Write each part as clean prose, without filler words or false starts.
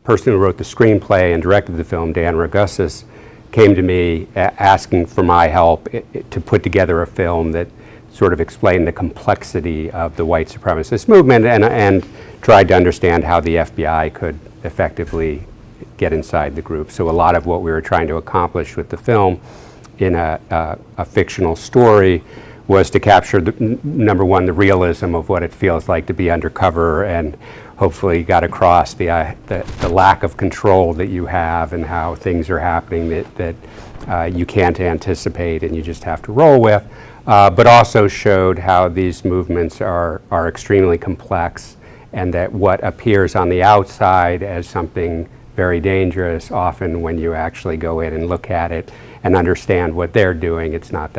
person who wrote the screenplay and directed the film, Dan Ragussis, came to me asking for my help to put together a film that sort of explained the complexity of the white supremacist movement and tried to understand how the FBI could effectively get inside the group. So a lot of what we were trying to accomplish with the film in a fictional story was to capture, number one, the realism of what it feels like to be undercover, and hopefully got across the lack of control that you have and how things are happening that you can't anticipate and you just have to roll with, but also showed how these movements are extremely complex, and that what appears on the outside as something very dangerous, often when you actually go in and look at it and understand what they're doing, it's not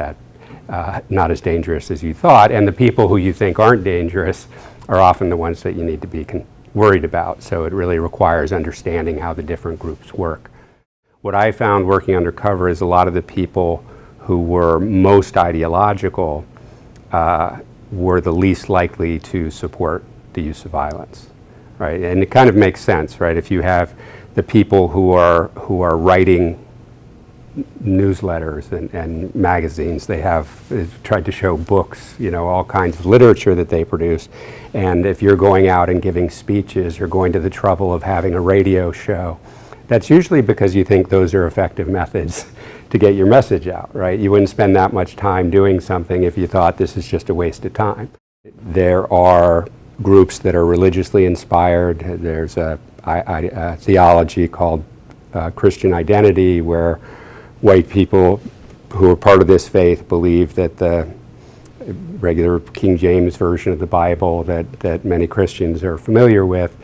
as dangerous as you thought. And the people who you think aren't dangerous are often the ones that you need to be worried about. So it really requires understanding how the different groups work. What I found working undercover is a lot of the people who were most ideological were the least likely to support the use of violence, right? And it kind of makes sense, right? If you have the people who are writing newsletters and magazines, they have tried to show books, all kinds of literature that they produce. And if you're going out and giving speeches or going to the trouble of having a radio show, that's usually because you think those are effective methods to get your message out, right? You wouldn't spend that much time doing something if you thought this is just a waste of time. There are groups that are religiously inspired. There's a theology called Christian identity, where white people who are part of this faith believe that the regular King James version of the Bible that many Christians are familiar with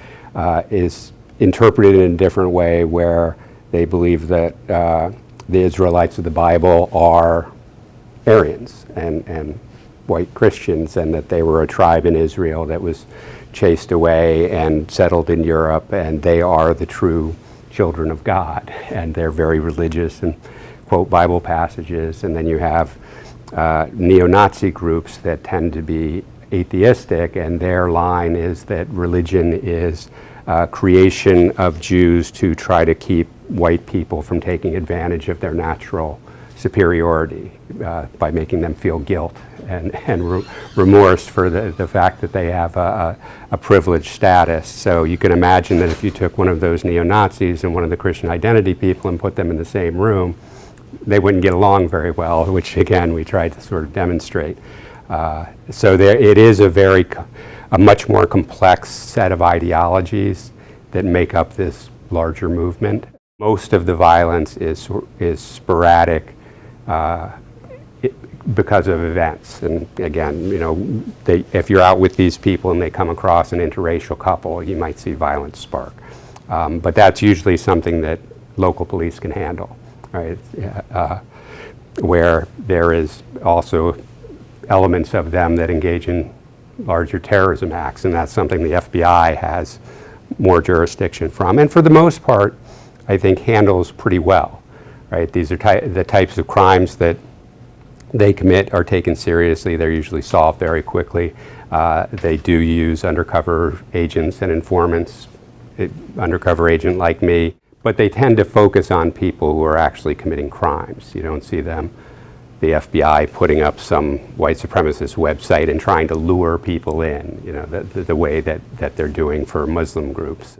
is interpreted in a different way, where they believe that the Israelites of the Bible are Aryans and white Christians, and that they were a tribe in Israel that was chased away and settled in Europe, and they are the true children of God, and they're very religious and quote Bible passages. And then you have neo-Nazi groups that tend to be atheistic, and their line is that religion is creation of Jews to try to keep white people from taking advantage of their natural superiority by making them feel guilt and remorse for the fact that they have a privileged status. So you can imagine that if you took one of those neo-Nazis and one of the Christian identity people and put them in the same room, they wouldn't get along very well, which again we tried to sort of demonstrate. So it is a much more complex set of ideologies that make up this larger movement. Most of the violence is sporadic because of events. And again, if you're out with these people and they come across an interracial couple, you might see violence spark. But that's usually something that local police can handle, right? Where there is also elements of them that engage in larger terrorism acts, and that's something the FBI has more jurisdiction from, and for the most part, I think handles pretty well, right? These are the types of crimes that they commit are taken seriously. They're usually solved very quickly. They do use undercover agents and informants, undercover agent like me, but they tend to focus on people who are actually committing crimes. You don't see the FBI putting up some white supremacist website and trying to lure people in, the way that they're doing for Muslim groups.